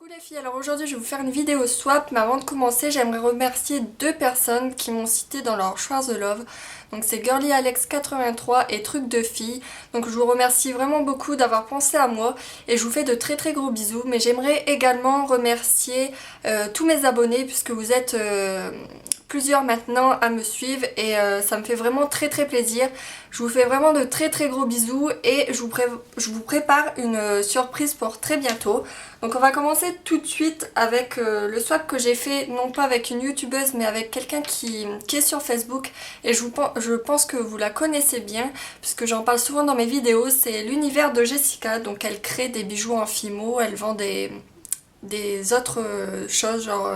Coucou les filles, alors aujourd'hui je vais vous faire une vidéo swap, mais avant de commencer j'aimerais remercier deux personnes qui m'ont cité dans leur choix the love. Donc c'est GirlyAlex83 et Truc de Fille. Donc je vous remercie vraiment beaucoup d'avoir pensé à moi et je vous fais de très très gros bisous. Mais j'aimerais également remercier tous mes abonnés puisque vous êtes plusieurs maintenant à me suivre et ça me fait vraiment très très plaisir. Je vous fais vraiment de très très gros bisous et je vous prépare une surprise pour très bientôt. Donc on va commencer tout de suite avec le swap que j'ai fait, non pas avec une youtubeuse mais avec quelqu'un qui est sur Facebook et je pense que vous la connaissez bien puisque j'en parle souvent dans mes vidéos. C'est l'univers de Jessica, donc elle crée des bijoux en fimo, elle vend des autres choses genre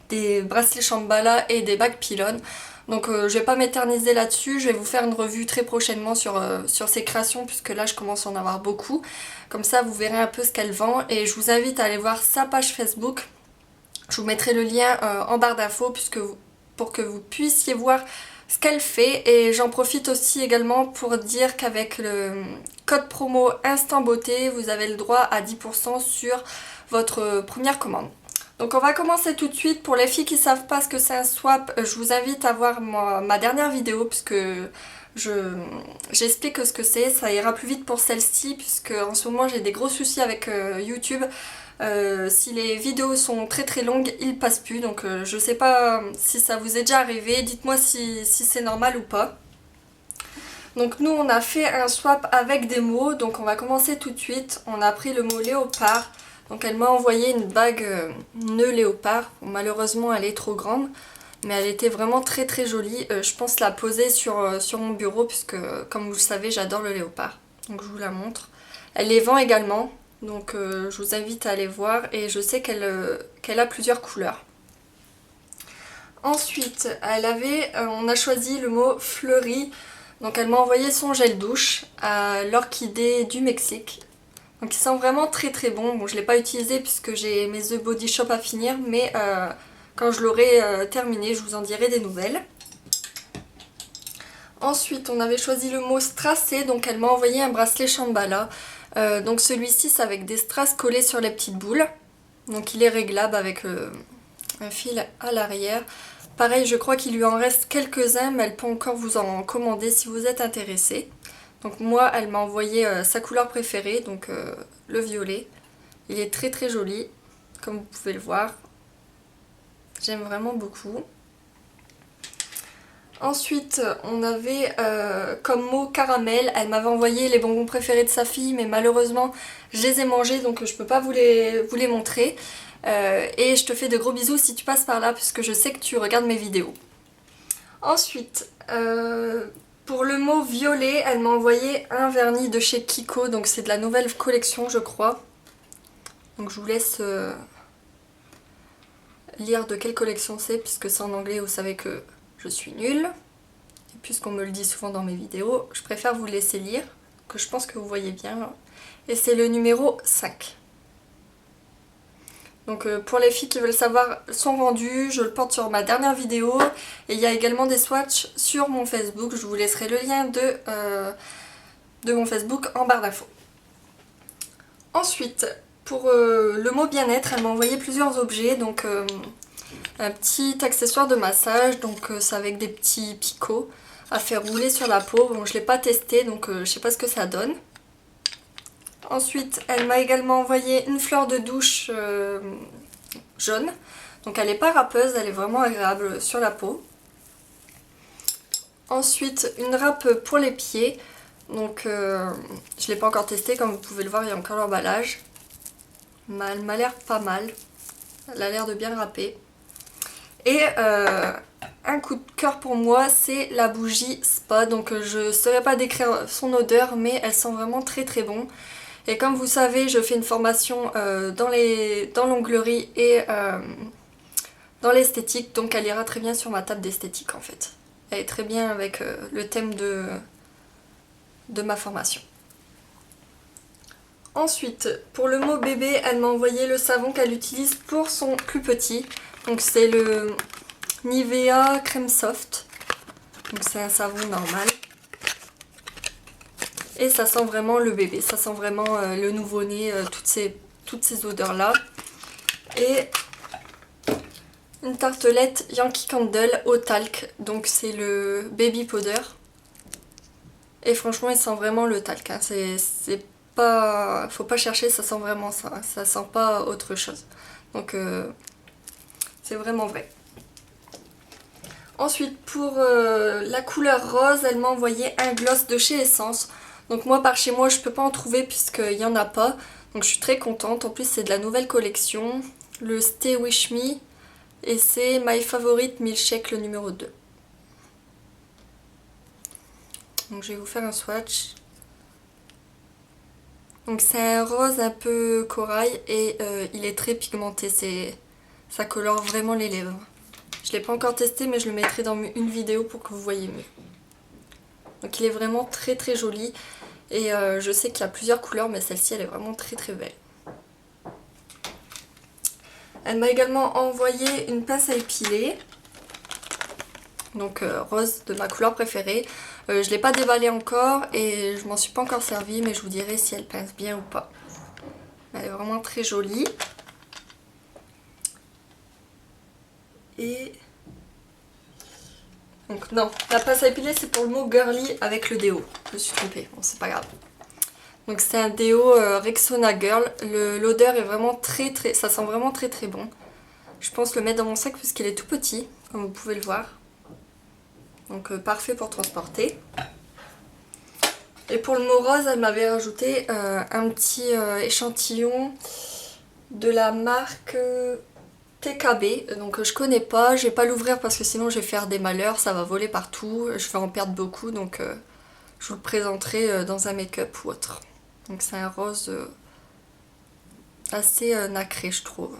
des bracelets Shambhala et des bagues pylônes. Donc je vais pas m'éterniser là-dessus, je vais vous faire une revue très prochainement sur ses créations puisque là je commence à en avoir beaucoup. Comme ça vous verrez un peu ce qu'elle vend et je vous invite à aller voir sa page Facebook. Je vous mettrai le lien en barre d'infos pour que vous puissiez voir ce qu'elle fait. Et j'en profite aussi également pour dire qu'avec le code promo Instant Beauté, vous avez le droit à 10% sur votre première commande. Donc on va commencer tout de suite. Pour les filles qui ne savent pas ce que c'est un swap, je vous invite à voir ma dernière vidéo puisque j'explique ce que c'est. Ça ira plus vite pour celle-ci puisque en ce moment j'ai des gros soucis avec YouTube. Si les vidéos sont très très longues, il passe plus. Donc je sais pas si ça vous est déjà arrivé. Dites-moi si c'est normal ou pas. Donc nous on a fait un swap avec des mots. Donc on va commencer tout de suite. On a pris le mot léopard. Donc elle m'a envoyé une bague nœud léopard. Bon, malheureusement elle est trop grande. Mais elle était vraiment très très jolie. Je pense la poser sur mon bureau puisque comme vous le savez j'adore le léopard. Donc je vous la montre. Elle les vend également. Donc je vous invite à aller voir et je sais qu'elle a plusieurs couleurs. Ensuite on a choisi le mot fleuri. Donc elle m'a envoyé son gel douche à l'orchidée du Mexique. Donc il sent vraiment très très bon. Bon, je ne l'ai pas utilisé puisque j'ai mes The Body Shop à finir, mais quand je l'aurai terminé, je vous en dirai des nouvelles. Ensuite, on avait choisi le mot strassé, donc elle m'a envoyé un bracelet Shambhala. Donc celui-ci, c'est avec des strass collés sur les petites boules. Donc il est réglable avec un fil à l'arrière. Pareil, je crois qu'il lui en reste quelques-uns, mais elle peut encore vous en commander si vous êtes intéressé. Donc moi, elle m'a envoyé sa couleur préférée, donc le violet. Il est très très joli, comme vous pouvez le voir. J'aime vraiment beaucoup. Ensuite, on avait comme mot caramel. Elle m'avait envoyé les bonbons préférés de sa fille, mais malheureusement, je les ai mangés, donc je peux pas vous les montrer. Et je te fais de gros bisous si tu passes par là, puisque je sais que tu regardes mes vidéos. Ensuite, pour le mot violet, elle m'a envoyé un vernis de chez Kiko, donc c'est de la nouvelle collection, je crois. Donc je vous laisse lire de quelle collection c'est, puisque c'est en anglais, vous savez que je suis nulle. Et puisqu'on me le dit souvent dans mes vidéos, je préfère vous laisser lire, que je pense que vous voyez bien. Et c'est le numéro 5. Donc pour les filles qui veulent savoir son rendu, je le porte sur ma dernière vidéo. Et il y a également des swatchs sur mon Facebook. Je vous laisserai le lien de mon Facebook en barre d'infos. Ensuite, pour le mot bien-être, elle m'a envoyé plusieurs objets. Donc un petit accessoire de massage, donc c'est avec des petits picots à faire rouler sur la peau. Bon, je ne l'ai pas testé, donc je sais pas ce que ça donne. Ensuite, elle m'a également envoyé une fleur de douche jaune. Donc elle n'est pas râpeuse, elle est vraiment agréable sur la peau. Ensuite, une râpe pour les pieds. Donc je ne l'ai pas encore testé, comme vous pouvez le voir, il y a encore l'emballage. Elle m'a l'air pas mal. Elle a l'air de bien râper. Et un coup de cœur pour moi, c'est la bougie Spa. Donc je ne saurais pas décrire son odeur, mais elle sent vraiment très très bon. Et comme vous savez, je fais une formation dans l'onglerie et dans l'esthétique, donc elle ira très bien sur ma table d'esthétique en fait. Elle est très bien avec le thème de ma formation. Ensuite, pour le mot bébé, elle m'a envoyé le savon qu'elle utilise pour son plus petit. Donc c'est le Nivea Crème Soft. Donc c'est un savon normal. Et ça sent vraiment le bébé, ça sent vraiment le nouveau-né, toutes ces odeurs-là. Et une tartelette Yankee Candle au talc, donc c'est le baby powder. Et franchement il sent vraiment le talc, hein. C'est pas... faut pas chercher, ça sent vraiment ça, hein. Ça sent pas autre chose. Donc c'est vraiment vrai. Ensuite pour la couleur rose, elle m'a envoyé un gloss de chez Essence. Donc moi par chez moi je peux pas en trouver puisqu'il y en a pas. Donc je suis très contente, en plus c'est de la nouvelle collection, le Stay With Me. Et c'est My Favorite Milkshake le numéro 2. Donc je vais vous faire un swatch. Donc c'est un rose un peu corail et il est très pigmenté. Ça colore vraiment les lèvres. Je ne l'ai pas encore testé mais je le mettrai dans une vidéo pour que vous voyez mieux. Donc il est vraiment très très joli. Et je sais qu'il y a plusieurs couleurs mais celle-ci elle est vraiment très très belle. Elle m'a également envoyé une pince à épiler. Donc rose de ma couleur préférée. Je ne l'ai pas déballée encore et je m'en suis pas encore servie, mais je vous dirai si elle pince bien ou pas. Elle est vraiment très jolie. Et donc non, la pince à épiler c'est pour le mot girly avec le déo. Je me suis trompée, bon c'est pas grave. Donc c'est un déo Rexona Girl. L'odeur est vraiment très très... ça sent vraiment très très bon. Je pense le mettre dans mon sac puisqu'il est tout petit, comme vous pouvez le voir. Donc parfait pour transporter. Et pour le mot rose, elle m'avait rajouté un petit échantillon de la marque TKB. Donc je connais pas, je vais pas l'ouvrir parce que sinon je vais faire des malheurs, ça va voler partout, je vais en perdre beaucoup. Donc je vous le présenterai dans un make-up ou autre. Donc c'est un rose assez nacré je trouve.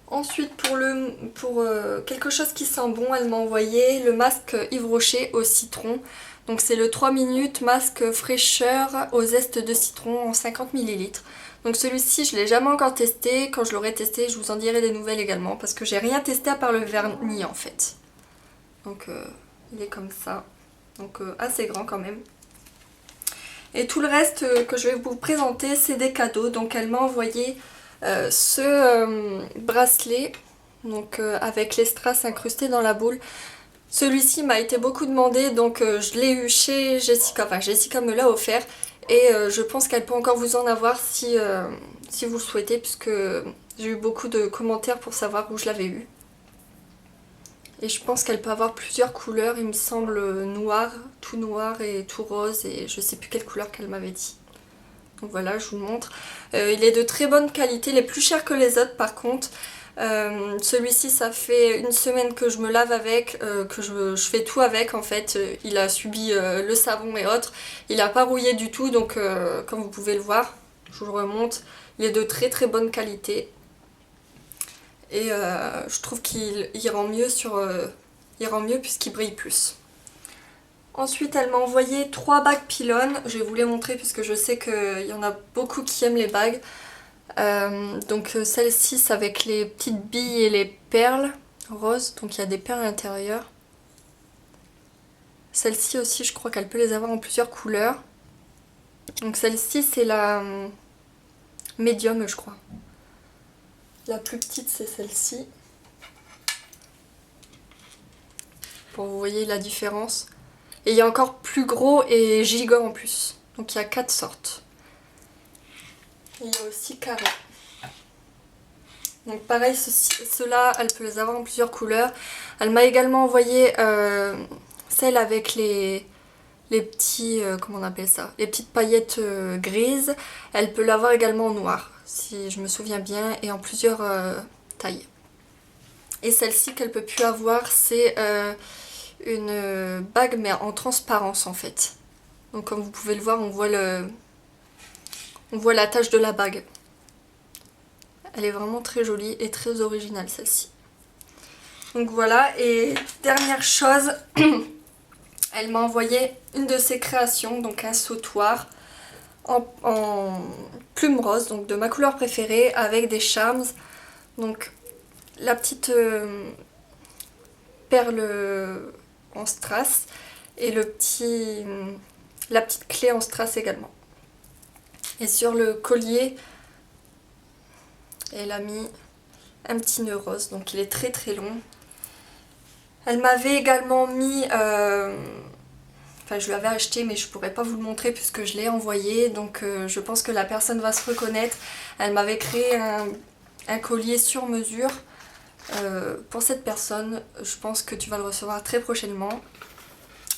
Ensuite pour quelque chose qui sent bon, elle m'a envoyé le masque Yves Rocher au citron. Donc c'est le 3 minutes masque fraîcheur au zeste de citron en 50 ml. Donc celui-ci je ne l'ai jamais encore testé. Quand je l'aurai testé je vous en dirai des nouvelles également. Parce que j'ai rien testé à part le vernis en fait. Donc il est comme ça. Donc assez grand quand même. Et tout le reste que je vais vous présenter c'est des cadeaux. Donc elle m'a envoyé ce bracelet. Donc avec les strass incrustés dans la boule. Celui-ci m'a été beaucoup demandé, donc je l'ai eu chez Jessica, enfin Jessica me l'a offert et je pense qu'elle peut encore vous en avoir si vous le souhaitez puisque j'ai eu beaucoup de commentaires pour savoir où je l'avais eu. Et je pense qu'elle peut avoir plusieurs couleurs, il me semble noir et tout rose et je sais plus quelle couleur qu'elle m'avait dit. Donc voilà, je vous le montre. Il est de très bonne qualité, il est plus cher que les autres par contre. Celui-ci ça fait une semaine que je me lave avec, que je fais tout avec en fait. Il a subi le savon et autres, il n'a pas rouillé du tout donc comme vous pouvez le voir, je vous le remonte, il est de très très bonne qualité et je trouve qu'il rend mieux puisqu'il brille plus. Ensuite elle m'a envoyé 3 bagues pylônes, je vais vous les montrer puisque je sais qu'il y en a beaucoup qui aiment les bagues. Donc celle-ci c'est avec les petites billes et les perles roses, donc il y a des perles à l'intérieur. Celle-ci aussi je crois qu'elle peut les avoir en plusieurs couleurs. Donc celle-ci c'est la médium je crois. La plus petite c'est celle-ci. Pour vous voyez la différence. Et il y a encore plus gros et gigot en plus. Donc il y a 4 sortes. Et il y a aussi carré. Donc pareil, ceux-là, elle peut les avoir en plusieurs couleurs. Elle m'a également envoyé celle avec les petits, comment on appelle ça, les petites paillettes grises. Elle peut l'avoir également en noir, si je me souviens bien, et en plusieurs tailles. Et celle-ci qu'elle peut plus avoir, c'est une bague mais en transparence en fait. Donc comme vous pouvez le voir, on voit la tache de la bague. Elle est vraiment très jolie et très originale celle-ci. Donc voilà, et dernière chose, elle m'a envoyé une de ses créations, donc un sautoir en plume rose, donc de ma couleur préférée, avec des charms. Donc la petite perle en strass et la petite clé en strass également. Et sur le collier, Et elle a mis un petit nœud rose, donc il est très très long. Elle m'avait également mis... Enfin, je lui avais acheté, mais je pourrais pas vous le montrer puisque je l'ai envoyé. Donc je pense que la personne va se reconnaître. Elle m'avait créé un collier sur mesure pour cette personne. Je pense que tu vas le recevoir très prochainement.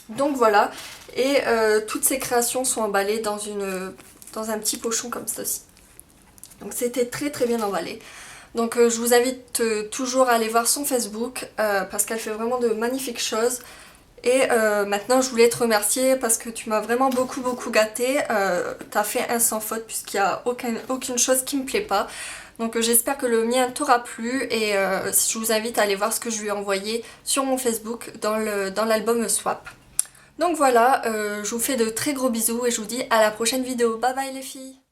Donc voilà. Et toutes ces créations sont emballées dans un petit pochon comme ceci. Donc c'était très très bien emballé. Donc je vous invite toujours à aller voir son Facebook parce qu'elle fait vraiment de magnifiques choses. Et maintenant je voulais te remercier parce que tu m'as vraiment beaucoup gâtée. T'as fait un sans faute puisqu'il n'y a aucune chose qui me plaît pas. Donc j'espère que le mien t'aura plu et je vous invite à aller voir ce que je lui ai envoyé sur mon Facebook dans l'album Swap. Donc voilà, je vous fais de très gros bisous et je vous dis à la prochaine vidéo. Bye bye les filles!